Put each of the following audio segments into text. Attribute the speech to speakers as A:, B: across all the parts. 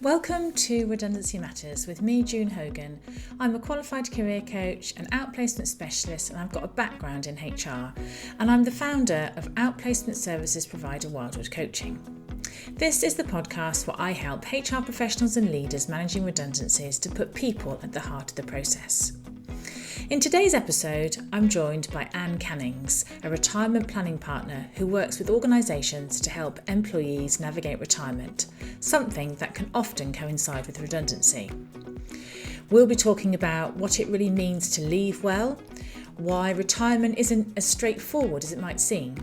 A: Welcome to Redundancy Matters with me, June Hogan. I'm a qualified career coach, an outplacement specialist, and I've got a background in HR. And I'm the founder of outplacement services provider Wildwood Coaching. This is the podcast where I help HR professionals and leaders managing redundancies to put people at the heart of the process. In today's episode, I'm joined by Anne Cannings, a retirement planning partner who works with organisations to help employees navigate retirement, something that can often coincide with redundancy. We'll be talking about what it really means to leave well, why retirement isn't as straightforward as it might seem,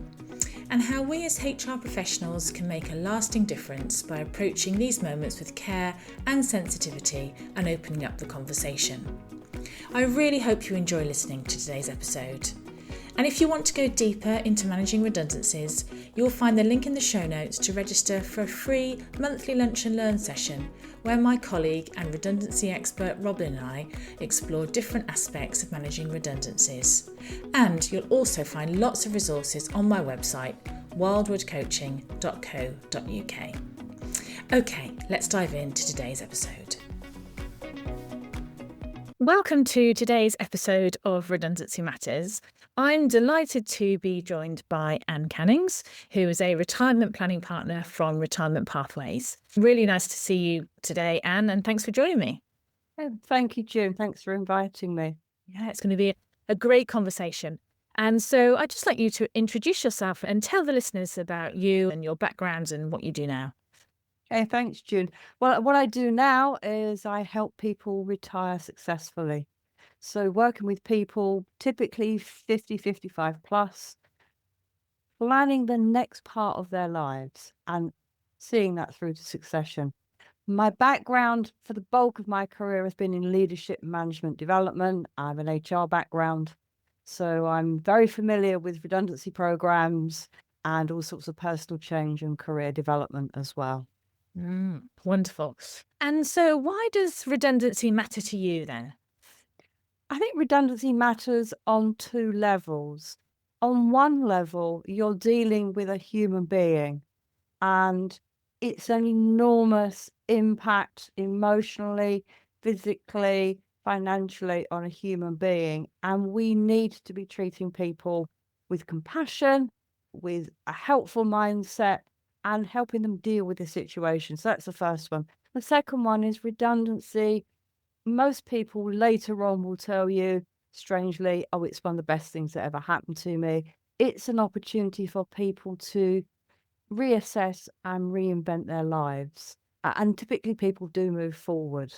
A: and how we as HR professionals can make a lasting difference by approaching these moments with care and sensitivity and opening up the conversation. I really hope you enjoy listening to today's episode. And if you want to go deeper into managing redundancies, you'll find the link in the show notes to register for a free monthly lunch and learn session where my colleague and redundancy expert Robin and I explore different aspects of managing redundancies. And you'll also find lots of resources on my website, wildwoodcoaching.co.uk. Okay, let's dive into today's episode. Welcome to today's episode of Redundancy Matters. I'm delighted to be joined by Anne Cannings, who is a retirement planning partner from Retirement Pathways. Really nice to see you today, Anne, and thanks for joining me.
B: Oh, thank you, June. Thanks for inviting me.
A: Yeah, it's going to be a great conversation. And so I'd just like you to introduce yourself and tell the listeners about you and your background and what you do now.
B: Okay, thanks, June. Well, what I do now is I help people retire successfully. So working with people, typically 50, 55 plus, planning the next part of their lives and seeing that through to succession. My background for the bulk of my career has been in leadership and management development. I have an HR background, so I'm very familiar with redundancy programs and all sorts of personal change and career development as well.
A: Wonderful. And so why does redundancy matter to you then?
B: I think redundancy matters on two levels. On one level, you're dealing with a human being, and it's an enormous impact emotionally, physically, financially on a human being. And we need to be treating people with compassion, with a helpful mindset, and helping them deal with the situation. So that's the first one. The second one is redundancy. Most people later on will tell you, strangely, oh, it's one of the best things that ever happened to me. It's an opportunity for people to reassess and reinvent their lives. And typically people do move forward.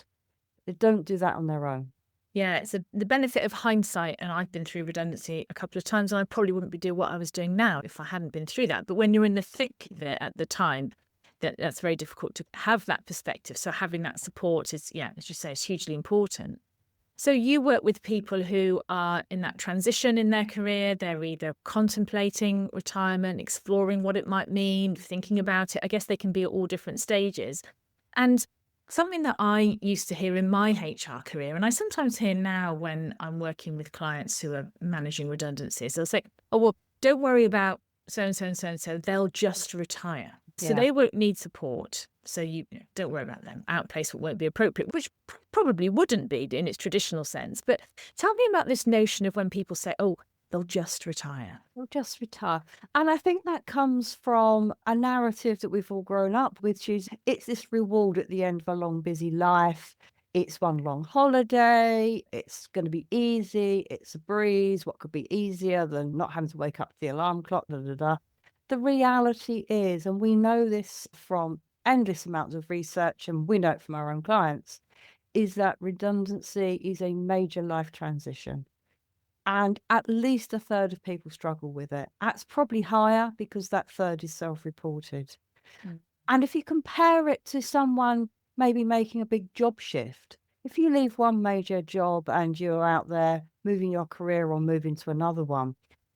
B: They don't do that on their own.
A: Yeah, it's the benefit of hindsight, and I've been through redundancy a couple of times, and I probably wouldn't be doing what I was doing now if I hadn't been through that. But when you're in the thick of it at the time, that's very difficult to have that perspective. So having that support is, as you say, is hugely important. So you work with people who are in that transition in their career. They're either contemplating retirement, exploring what it might mean, thinking about it. I guess they can be at all different stages. And something that I used to hear in my HR career, and I sometimes hear now when I'm working with clients who are managing redundancies, they'll say, oh, well, don't worry about so-and-so and so-and-so, they'll just retire. So they won't need support. So you don't worry about them. Outplacement won't be appropriate, which probably wouldn't be in its traditional sense. But tell me about this notion of when people say, oh, they'll just retire.
B: They'll just retire. And I think that comes from a narrative that we've all grown up with, which is it's this reward at the end of a long, busy life. It's one long holiday. It's going to be easy. It's a breeze. What could be easier than not having to wake up to the alarm clock? Da, da, da. The reality is, and we know this from endless amounts of research, and we know it from our own clients, is that redundancy is a major life transition. And at least a third of people struggle with it. That's probably higher because that third is self-reported. And if you compare it to someone maybe making a big job shift, if you leave one major job and you're out there moving your career or moving to another one,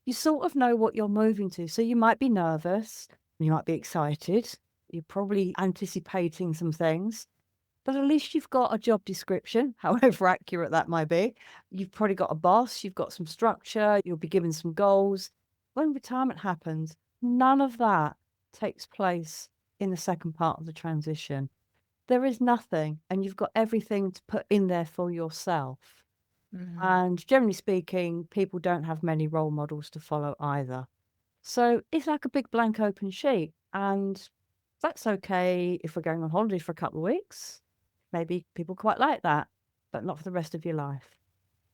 B: you sort of know what you're moving to. So you might be nervous, you might be excited, you're probably anticipating some things, but at least you've got a job description, however accurate that might be. You've probably got a boss, you've got some structure, you'll be given some goals. When retirement happens, none of that takes place in the second part of the transition. there is nothing, and you've got everything to put in there for yourself.
A: Mm.
B: And generally speaking, people don't have many role models to follow either. So it's like a big blank open sheet, and that's okay if we're going on holiday for a couple of weeks. Maybe people quite like that, but not for the rest of your life.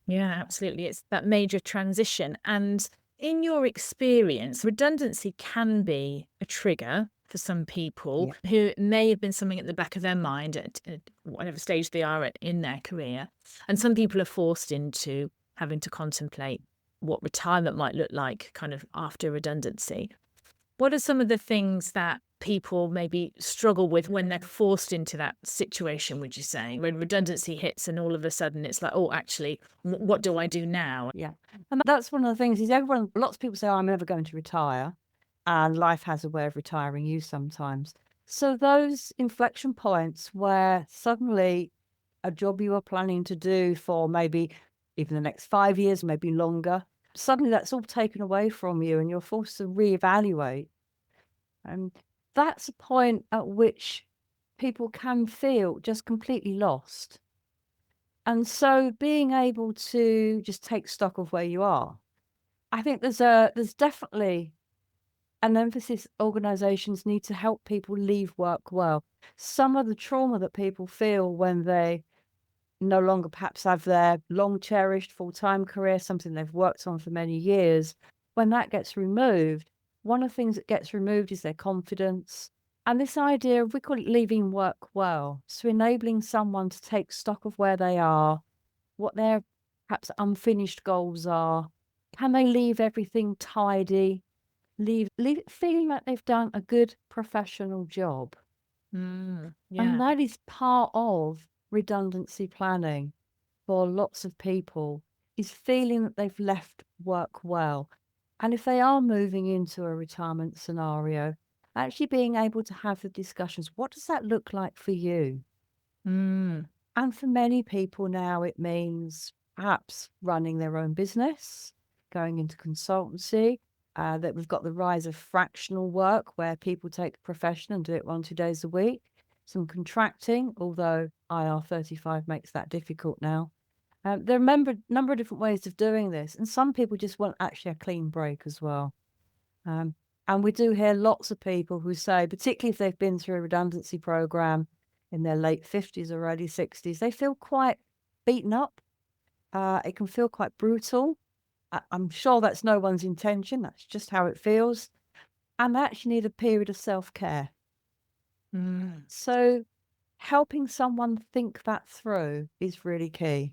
A: Yeah, absolutely. It's that major transition. And in your experience, redundancy can be a trigger for some people
B: Yeah.
A: who may have been something at the back of their mind at whatever stage they are at in their career. And some people are forced into having to contemplate what retirement might look like kind of after redundancy. What are some of the things that people maybe struggle with when they're forced into that situation, would you say? When redundancy hits and all of a sudden it's like, oh, actually, what do I do now?
B: Yeah. And that's one of the things is everyone lots of people say, "Oh, I'm never going to retire," and life has a way of retiring you sometimes. So those inflection points where suddenly a job you were planning to do for maybe even the next 5 years, maybe longer, suddenly that's all taken away from you and you're forced to reevaluate. And that's a point at which people can feel just completely lost. And so being able to just take stock of where you are, I think there's definitely an emphasis organizations need to help people leave work well. Some of the trauma that people feel when they no longer perhaps have their long cherished full-time career, something they've worked on for many years, when that gets removed, one of the things that gets removed is their confidence. And this idea of, we call it leaving work well. So enabling someone to take stock of where they are, what their perhaps unfinished goals are. Can they leave everything tidy? Leave it feeling like they've done a good professional job. And
A: Yeah.
B: that is part of redundancy planning for lots of people, is feeling that they've left work well. And if they are moving into a retirement scenario, actually being able to have the discussions, what does that look like for you?
A: Mm.
B: And for many people now, it means perhaps running their own business, going into consultancy, that we've got the rise of fractional work where people take the profession and do it 1, 2 days a week. Some contracting, although IR35 makes that difficult now. There are number of different ways of doing this, and some people just want actually a clean break as well. Um, and we do hear lots of people who say, particularly if they've been through a redundancy program in their late 50s or early 60s, they feel quite beaten up. It can feel quite brutal. I'm sure that's no one's intention. That's just how it feels. And they actually need a period of self care.
A: Mm.
B: So helping someone think that through is really key.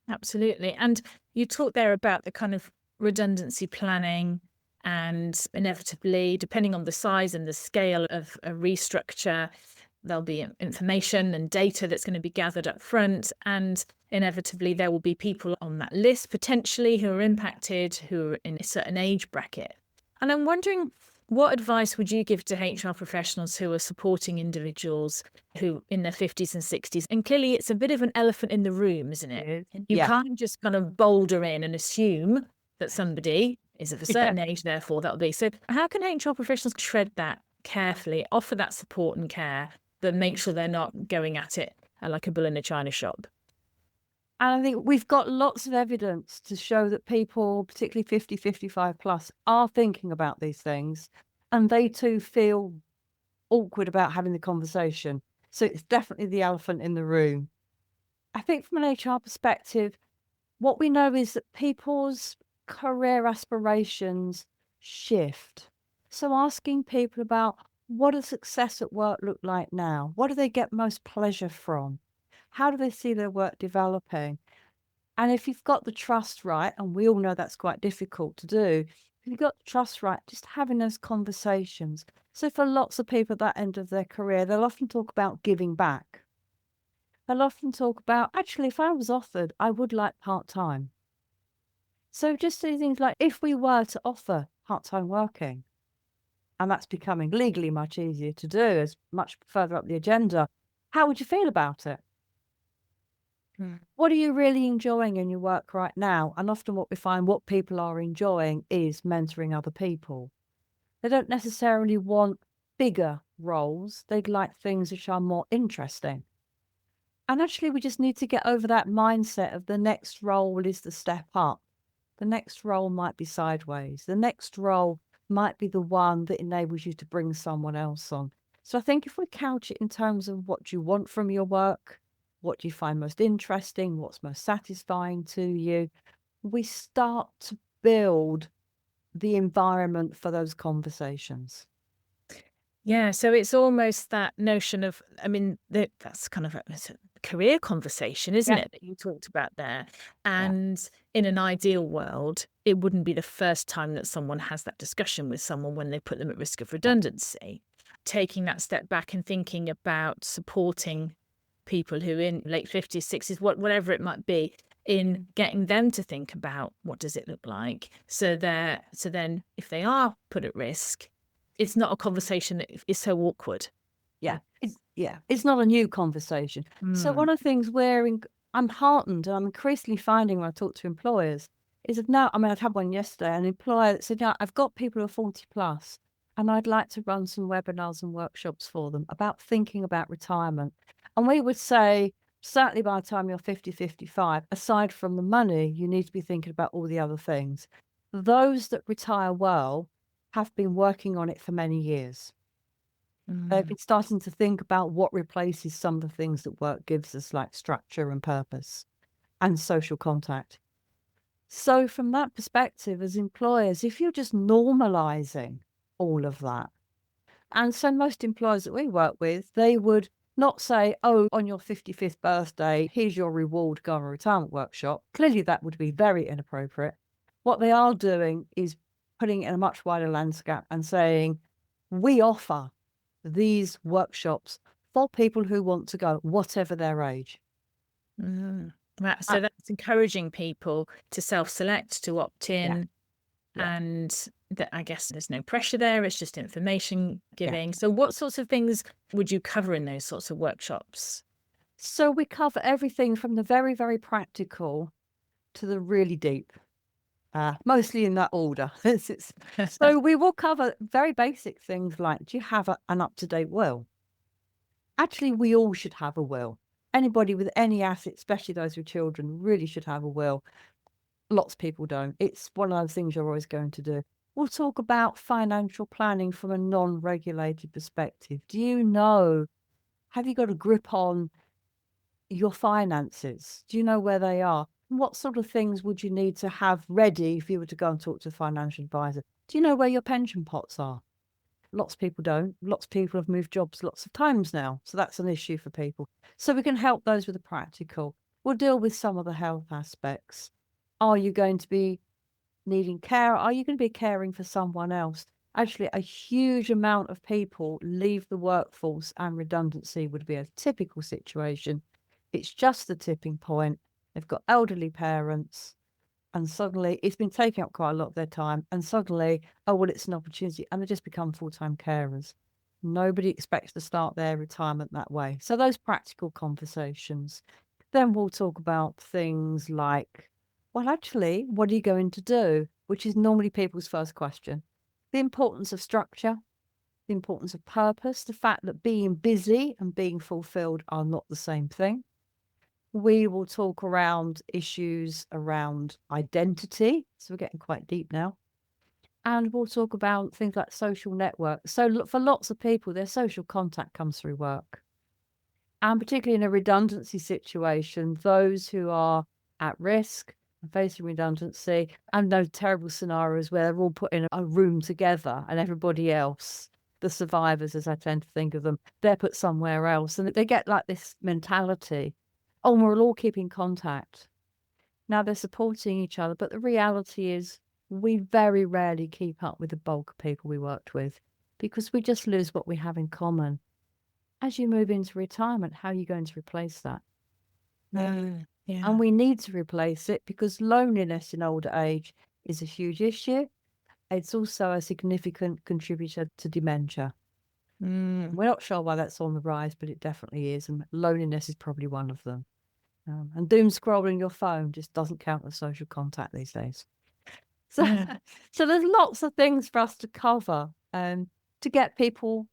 A: Absolutely. And you talked there about the kind of redundancy planning, and inevitably, depending on the size and the scale of a restructure, there'll be information and data that's going to be gathered up front. And inevitably, there will be people on that list potentially who are impacted, who are in a certain age bracket. And I'm wondering, what advice would you give to HR professionals who are supporting individuals who in their 50s and 60s? And clearly it's a bit of an elephant in the room, isn't it?
B: It is.
A: You
B: Yeah.
A: can't just kind of boulder in and assume that somebody is of a
B: Yeah.
A: certain age, therefore that'll be. So how can HR professionals tread that carefully, offer that support and care, but make sure they're not going at it like a bull in a china shop?
B: And I think we've got lots of evidence to show that people, particularly 50, 55 plus, are thinking about these things, and they too feel awkward about having the conversation. So it's definitely the elephant in the room. I think from an HR perspective, what we know is that people's career aspirations shift. So asking people about, what does success at work look like now? What do they get most pleasure from? How do they see their work developing? And if you've got the trust right, and we all know that's quite difficult to do, if you've got the trust right, just having those conversations. So for lots of people at that end of their career, they'll often talk about giving back. They'll often talk about, actually, if I was offered, I would like part-time. So just do things like, if we were to offer part-time working, and that's becoming legally much easier to do, as much further up the agenda, how would you feel about it?
A: Hmm.
B: What are you really enjoying in your work right now? And often what we find what people are enjoying is mentoring other people. They don't necessarily want bigger roles, they'd like things which are more interesting. And actually, we just need to get over that mindset of the next role is the step up. The next role might be sideways. The next role might be the one that enables you to bring someone else on. So I think if we couch it in terms of what you want from your work, what do you find most interesting, what's most satisfying to you, we start to build the environment for those conversations.
A: Yeah, so it's almost that notion of, I mean, that's kind of it's a career conversation, isn't
B: Yeah.
A: it, that you talked about there?
B: Yeah.
A: And in an ideal world, it wouldn't be the first time that someone has that discussion with someone when they put them at risk of
B: Yeah.
A: redundancy. Taking that step back and thinking about supporting people who are in late 50s, 60s, whatever it might be, in getting them to think about what does it look like. So then if they are put at risk, it's not a conversation that is so awkward.
B: Yeah. It's not a new conversation. So
A: Mm.
B: one of the things I'm heartened and I'm increasingly finding when I talk to employers is that now, I mean, I had one yesterday, an employer that said, "Now I've got people who are 40 plus, and I'd like to run some webinars and workshops for them about thinking about retirement." And we would say, certainly by the time you're 50, 55, aside from the money, you need to be thinking about all the other things. Those that retire well have been working on it for many years. They've
A: Mm.
B: been starting to think about what replaces some of the things that work gives us, like structure and purpose and social contact. So from that perspective, as employers, if you're just normalizing all of that, and so most employers that we work with, they would not say, "Oh, on your 55th birthday, here's your reward, go on a retirement workshop." Clearly, that would be very inappropriate. What they are doing is putting it in a much wider landscape and saying, "We offer these workshops for people who want to go, whatever their age."
A: Mm. Right.
B: Uh,
A: So that's encouraging people to self-select, to opt
B: yeah,
A: in,
B: yeah,
A: and that, I guess, there's no pressure there. It's just information
B: yeah.
A: giving. So what sorts of things would you cover in those sorts of workshops?
B: So we cover everything from the very, very practical to the really deep. Mostly in that order. So we will cover very basic things like, do you have an up-to-date will? Actually, we all should have a will. Anybody with any assets, especially those with children, really should have a will. Lots of people don't. It's one of those things you're always going to do. We'll talk about financial planning from a non-regulated perspective. Have you got a grip on your finances? Do you know where they are? What sort of things would you need to have ready if you were to go and talk to a financial advisor? Do you know where your pension pots are? Lots of people don't. Lots of people have moved jobs lots of times now. So that's an issue for people. So we can help those with the practical. We'll deal with some of the health aspects. Are you going to be needing care? Are you going to be caring for someone else? Actually, a huge amount of people leave the workforce, and redundancy would be a typical situation. It's just the tipping point. They've got elderly parents, and suddenly it's been taking up quite a lot of their time. And suddenly, oh, well, it's an opportunity. And they just become full time carers. Nobody expects to start their retirement that way. So, those practical conversations. Then we'll talk about things like, well, actually, what are you going to do? Which is normally people's first question. The importance of structure, the importance of purpose, the fact that being busy and being fulfilled are not the same thing. We will talk around issues around identity. So we're getting quite deep now. And we'll talk about things like social networks. So for lots of people, their social contact comes through work. And particularly in a redundancy situation, those who are at risk and facing redundancy, and those terrible scenarios where they're all put in a room together and everybody else, the survivors, as I tend to think of them, they're put somewhere else. And they get like this mentality, oh, we'll all keep in contact. Now they're supporting each other, but the reality is we very rarely keep up with the bulk of people we worked with because we just lose what we have in common. As you move into retirement, how are you going to replace that?
A: Yeah.
B: And we need to replace it because loneliness in older age is a huge issue. It's also a significant contributor to dementia.
A: Mm.
B: We're not sure why that's on the rise, but it definitely is. And loneliness is probably one of them. And doom scrolling your phone just doesn't count as social contact these days. So,
A: Yeah.
B: so there's lots of things for us to cover to get people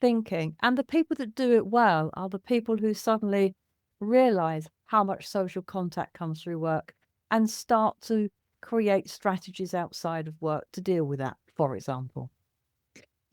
B: thinking. And the people that do it well are the people who suddenly realize how much social contact comes through work and start to create strategies outside of work to deal with that, for example.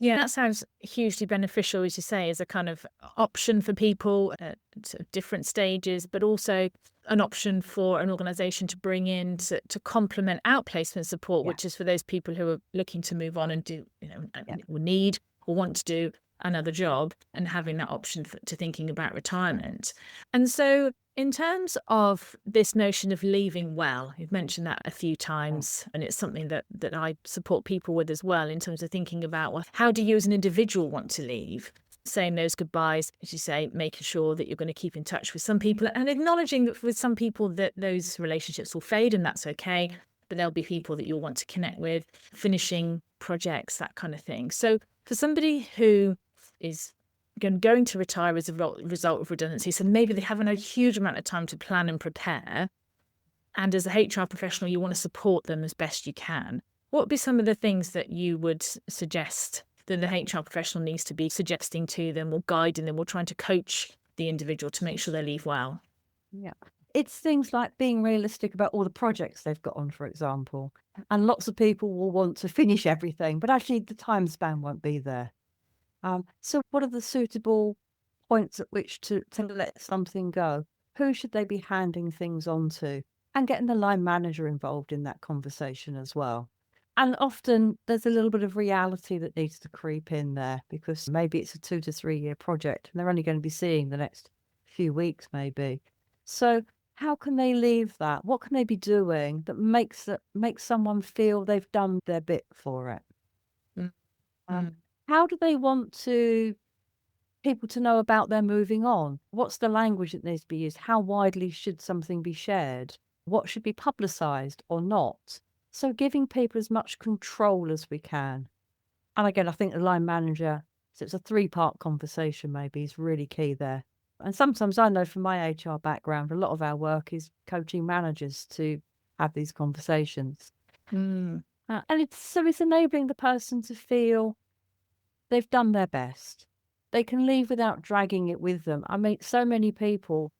A: Yeah, that sounds hugely beneficial, as you say, as a kind of option for people at sort of different stages, but also an option for an organisation to bring in to complement outplacement support,
B: Yeah.
A: which is for those people who are looking to move on and do,
B: Yeah.
A: or need or want to do another job, and having that option to thinking about retirement. And so, in terms of this notion of leaving well, you've mentioned that a few times, and it's something that I support people with as well, in terms of thinking about, well, how do you as an individual want to leave? Saying those goodbyes, as you say, making sure that you're going to keep in touch with some people, and acknowledging that with some people that those relationships will fade, and that's okay. But there'll be people that you'll want to connect with, finishing projects, that kind of thing. So for somebody who is going to retire as a result of redundancy, so maybe they haven't a huge amount of time to plan and prepare, and as a HR professional, you want to support them as best you can, what would be some of the things that you would suggest that the HR professional needs to be suggesting to them or guiding them or trying to coach the individual to make sure they leave well?
B: Yeah. It's things like being realistic about all the projects they've got on, for example. And lots of people will want to finish everything, but actually the time span won't be there. So what are the suitable points at which to let something go? Who should they be handing things on to? And getting the line manager involved in that conversation as well. And often there's a little bit of reality that needs to creep in there because maybe it's a 2 to 3 year project and they're only going to be seeing the next few weeks maybe. So how can they leave that? What can they be doing that makes someone feel they've done their bit for it?
A: Mm.
B: Um, how do they want people to know about their moving on? What's the language that needs to be used? How widely should something be shared? What should be publicised or not? So giving people as much control as we can. And again, I think the line manager, so it's a 3-part conversation maybe, is really key there. And sometimes I know from my HR background, a lot of our work is coaching managers to have these conversations.
A: Mm.
B: And it's enabling the person to feel they've done their best. They can leave without dragging it with them. I mean, so many people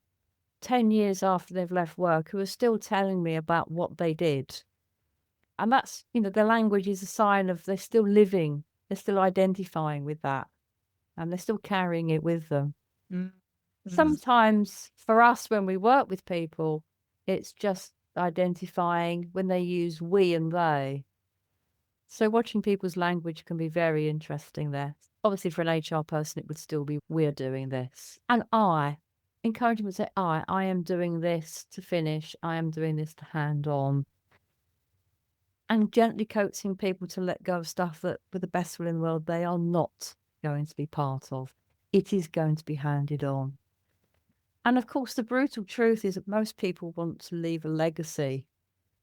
B: 10 years after they've left work who are still telling me about what they did. And that's, the language is a sign of they're still living, they're still identifying with that, and they're still carrying it with them.
A: Mm.
B: Sometimes for us, when we work with people, it's just identifying when they use we and they. So watching people's language can be very interesting there. Obviously, for an HR person, it would still be we're doing this. And encouraging them to say, I am doing this to finish. I am doing this to hand on. And gently coaxing people to let go of stuff that, with the best will in the world, they are not going to be part of. It is going to be handed on. And of course, the brutal truth is that most people want to leave a legacy.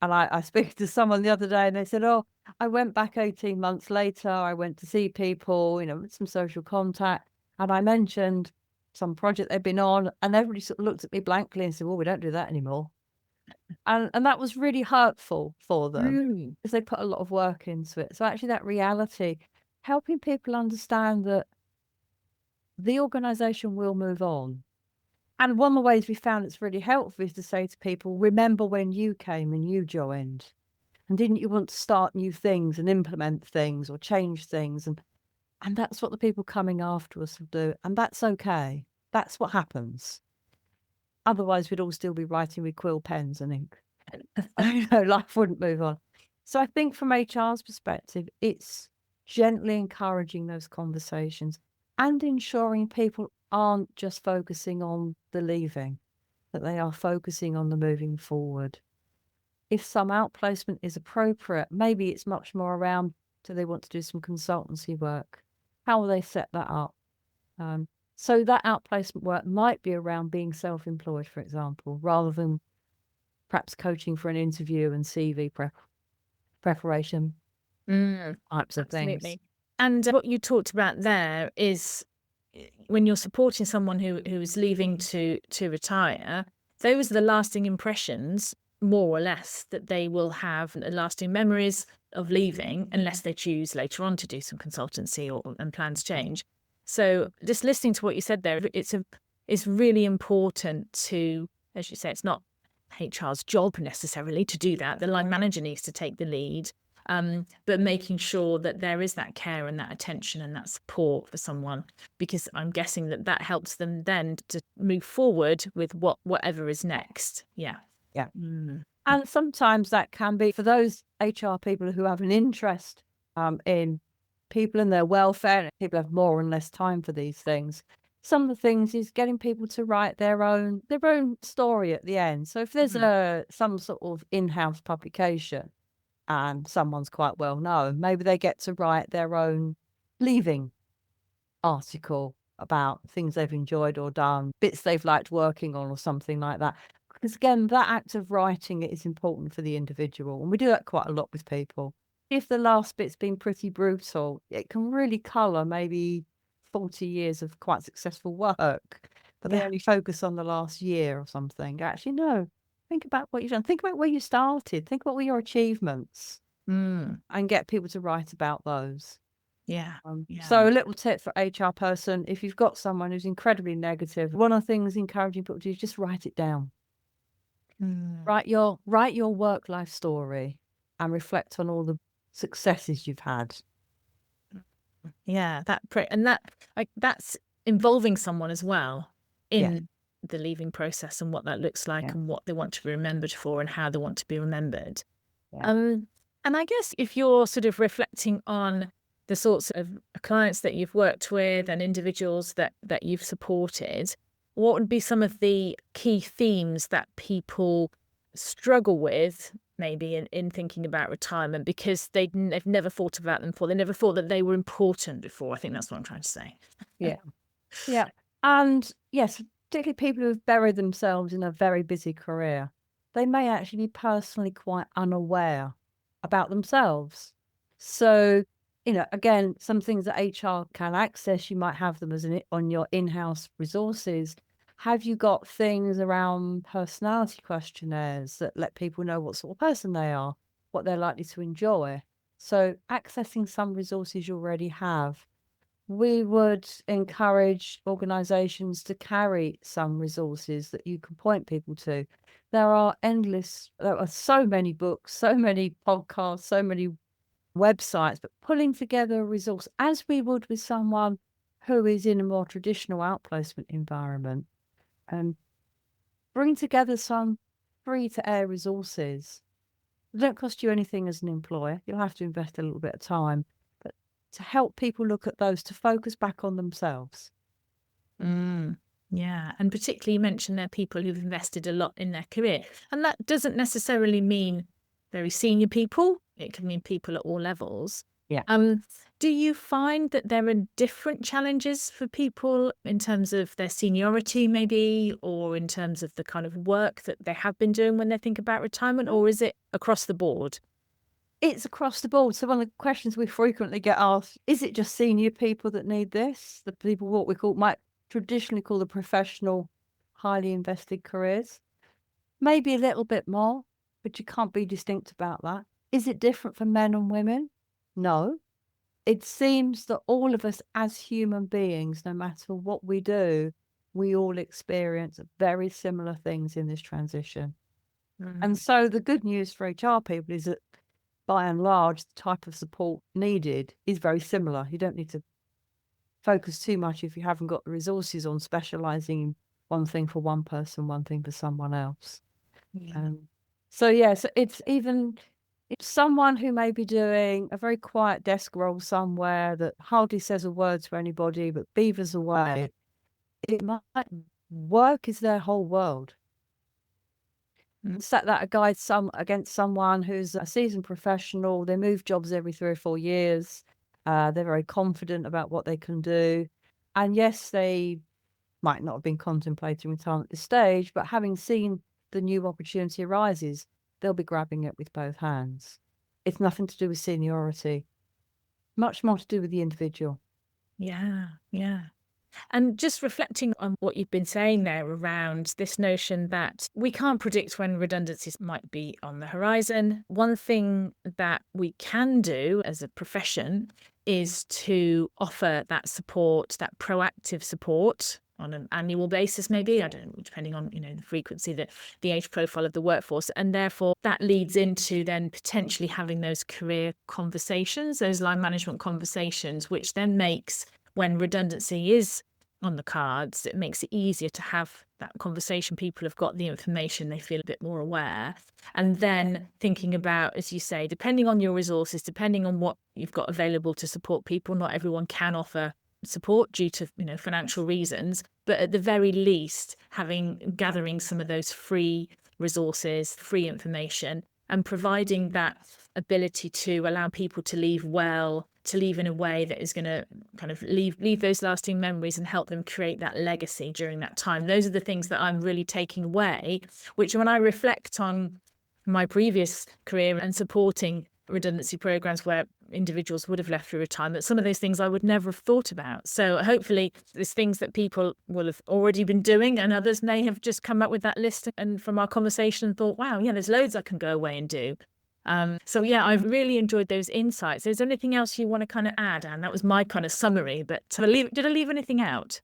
B: And I speak to someone the other day and they said, oh, I went back 18 months later. I went to see people, with some social contact. And I mentioned some project they'd been on and everybody sort of looked at me blankly and said, well, we don't do that anymore. And that was really hurtful for them
A: Really?
B: because they put a lot of work into it. So actually that reality, helping people understand that the organisation will move on. And one of the ways we found it's really helpful is to say to people, remember when you came and you joined. And didn't you want to start new things and implement things or change things? And that's what the people coming after us will do. And that's okay. That's what happens. Otherwise, we'd all still be writing with quill pens and ink. Life wouldn't move on. So I think from HR's perspective, it's gently encouraging those conversations and ensuring people aren't just focusing on the leaving, that they are focusing on the moving forward. If some outplacement is appropriate, maybe it's much more around, do they want to do some consultancy work? How will they set that up? So that outplacement work might be around being self-employed, for example, rather than perhaps coaching for an interview and CV preparation types of things.
A: Absolutely. And what you talked about there is when you're supporting someone who is leaving to retire, those are the lasting impressions, more or less, that they will have, lasting memories of leaving, unless they choose later on to do some consultancy and plans change. So just listening to what you said there, it's really important to, as you say, it's not HR's job necessarily to do that. The line manager needs to take the lead, but making sure that there is that care and that attention and that support for someone, because I'm guessing that helps them then to move forward with whatever is next. Yeah.
B: Yeah.
A: Mm.
B: And sometimes that can be for those HR people who have an interest in people and their welfare. And people have more and less time for these things. Some of the things is getting people to write their own story at the end. So if there's some sort of in-house publication and someone's quite well known, maybe they get to write their own leaving article about things they've enjoyed or done, bits they've liked working on or something like that. Because again, that act of writing it is important for the individual. And we do that quite a lot with people. If the last bit's been pretty brutal, it can really colour maybe 40 years of quite successful work, but they only focus on the last year or something. Actually, no. Think about what you've done. Think about where you started. Think about what were your achievements and get people to write about those.
A: Yeah.
B: So a little tip for HR person, if you've got someone who's incredibly negative, one of the things encouraging people to do is just write it down. Write your work life story and reflect on all the successes you've had.
A: Yeah, that's involving someone as well in the leaving process and what that looks like and what they want to be remembered for and how they want to be remembered. And I guess if you're sort of reflecting on the sorts of clients that you've worked with and individuals that you've supported, what would be some of the key themes that people struggle with maybe in thinking about retirement because they've never thought about them before? They never thought that they were important before. I think that's what I'm trying to say.
B: Yeah. And yes, particularly people who've buried themselves in a very busy career, they may actually be personally quite unaware about themselves. So, again, some things that HR can access, you might have them on your in-house resources. Have you got things around personality questionnaires that let people know what sort of person they are, what they're likely to enjoy? So accessing some resources you already have. We would encourage organisations to carry some resources that you can point people to. There are so many books, so many podcasts, so many websites, but pulling together a resource as we would with someone who is in a more traditional outplacement environment and bring together some free-to-air resources. They don't cost you anything as an employer. You'll have to invest a little bit of time, but to help people look at those, to focus back on themselves.
A: Yeah, and particularly you mentioned there are people who've invested a lot in their career, and that doesn't necessarily mean very senior people. It can mean people at all levels.
B: Yeah.
A: Do you find that there are different challenges for people in terms of their seniority maybe, or in terms of the kind of work that they have been doing when they think about retirement, or is it across the board?
B: It's across the board. So one of the questions we frequently get asked, is it just senior people that need this? The people what we might traditionally call the professional, highly invested careers? Maybe a little bit more, but you can't be distinct about that. Is it different for men and women? No. It seems that all of us as human beings, no matter what we do, we all experience very similar things in this transition. And so the good news for HR people is that by and large, the type of support needed is very similar. You don't need to focus too much if you haven't got the resources on specialising in one thing for one person, one thing for someone else. So it's even someone who may be doing a very quiet desk role somewhere that hardly says a word to anybody but beavers away. It might work is their whole world. Set that against someone who's a seasoned professional. They move jobs every 3 or 4 years. They're very confident about what they can do. And yes, they might not have been contemplating retirement at this stage, but having seen the new opportunity arises, they'll be grabbing it with both hands. It's nothing to do with seniority, much more to do with the individual.
A: Yeah. And just reflecting on what you've been saying there around this notion that we can't predict when redundancies might be on the horizon. One thing that we can do as a profession is to offer that support, that proactive support on an annual basis, maybe, I don't know, depending on, the frequency, the age profile of the workforce. And therefore that leads into then potentially having those career conversations, those line management conversations, which then makes, when redundancy is on the cards, it makes it easier to have that conversation. People have got the information, they feel a bit more aware. And then thinking about, as you say, depending on your resources, depending on what you've got available to support people, not everyone can offer support due to financial reasons, but at the very least gathering some of those free resources, free information, and providing that ability to allow people to leave well, to leave in a way that is going to kind of leave those lasting memories and help them create that legacy during that time. Those are the things that I'm really taking away, which when I reflect on my previous career and supporting redundancy programs where individuals would have left for retirement, some of those things I would never have thought about. So hopefully there's things that people will have already been doing, and others may have just come up with that list and from our conversation thought, wow, yeah, there's loads I can go away and do. So yeah, I've really enjoyed those insights. Is there anything else you want to kind of add, Anne? That was my kind of summary, but did I leave anything out?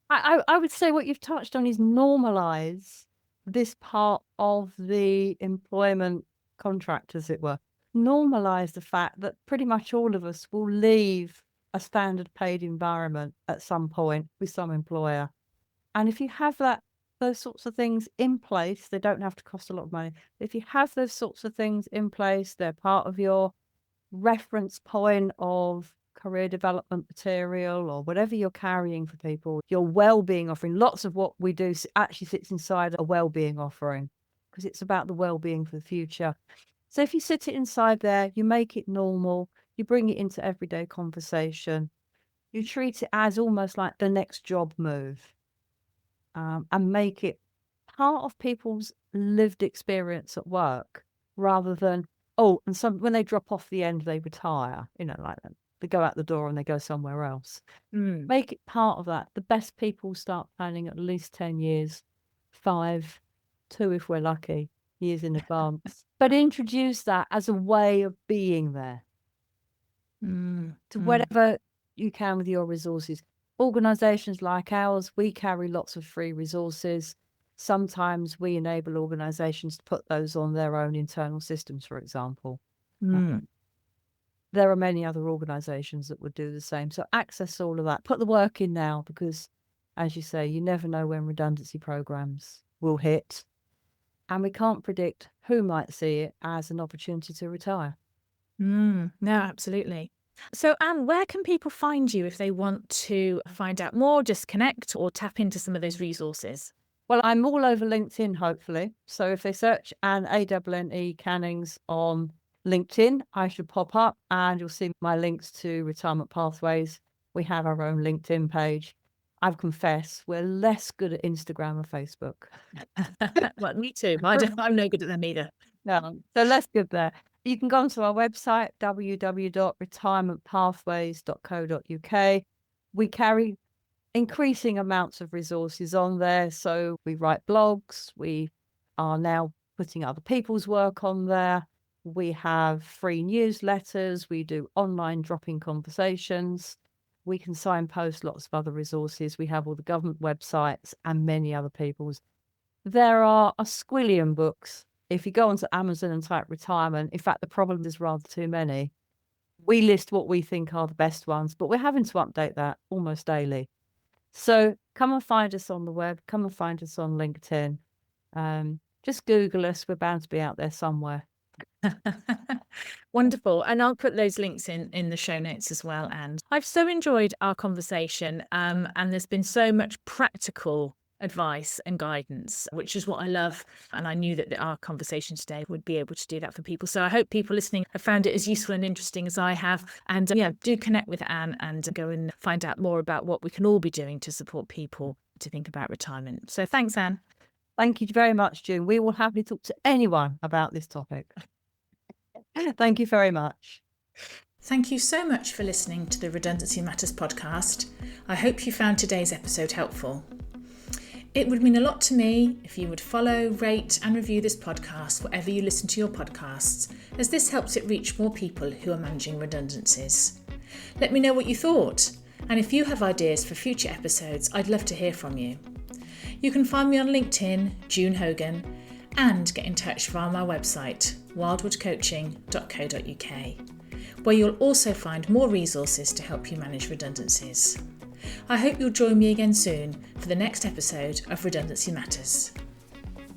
B: I would say what you've touched on is normalise this part of the employment contract, as it were. Normalise the fact that pretty much all of us will leave a standard paid environment at some point with some employer. And if you have those sorts of things in place, they don't have to cost a lot of money. If you have those sorts of things in place, they're part of your reference point of career development material or whatever you're carrying for people, your well-being offering. Lots of what we do actually sits inside a well-being offering because it's about the well-being for the future. So if you sit it inside there, you make it normal, you bring it into everyday conversation, you treat it as almost like the next job move, and make it part of people's lived experience at work rather than, and when they drop off the end, they retire, like that. They go out the door and they go somewhere else. Make it part of that. The best people start planning at least 10 years, 5, 2 if we're lucky, years in advance. But introduce that as a way of being there to whatever you can with your resources. Organisations like ours, we carry lots of free resources. Sometimes we enable organisations to put those on their own internal systems, for example. There are many other organisations that would do the same. So access all of that. Put the work in now because, as you say, you never know when redundancy programmes will hit. And we can't predict who might see it as an opportunity to retire.
A: No, absolutely. So, Anne, where can people find you if they want to find out more, just connect or tap into some of those resources?
B: Well, I'm all over LinkedIn, hopefully. So if they search Anne, A-N-N-E, Cannings on LinkedIn, I should pop up and you'll see my links to Retirement Pathways. We have our own LinkedIn page. I've confessed we're less good at Instagram and Facebook.
A: Well, me too. I'm no good at them either.
B: No, so less good there. You can go onto our website, www.retirementpathways.co.uk. We carry increasing amounts of resources on there. So we write blogs. We are now putting other people's work on there. We have free newsletters. We do online drop-in conversations. We can signpost lots of other resources. We have all the government websites and many other people's. There are a squillion books. If you go onto Amazon and type retirement, in fact, the problem is rather too many. We list what we think are the best ones, but we're having to update that almost daily. So come and find us on the web. Come and find us on LinkedIn. Just Google us. We're bound to be out there somewhere.
A: Wonderful. And I'll put those links in the show notes as well. And I've so enjoyed our conversation. And there's been so much practical advice and guidance, which is what I love. And I knew that our conversation today would be able to do that for people. So I hope people listening have found it as useful and interesting as I have. And do connect with Anne and go and find out more about what we can all be doing to support people to think about retirement. So thanks, Anne.
B: Thank you very much, June. We will happily talk to anyone about this topic. Thank you very much.
A: Thank you so much for listening to the Redundancy Matters podcast. I hope you found today's episode helpful. It would mean a lot to me if you would follow, rate and review this podcast wherever you listen to your podcasts, as this helps it reach more people who are managing redundancies. Let me know what you thought, and if you have ideas for future episodes, I'd love to hear from you. You can find me on LinkedIn, June Hogan, and get in touch via my website, wildwoodcoaching.co.uk, where you'll also find more resources to help you manage redundancies. I hope you'll join me again soon for the next episode of Redundancy Matters.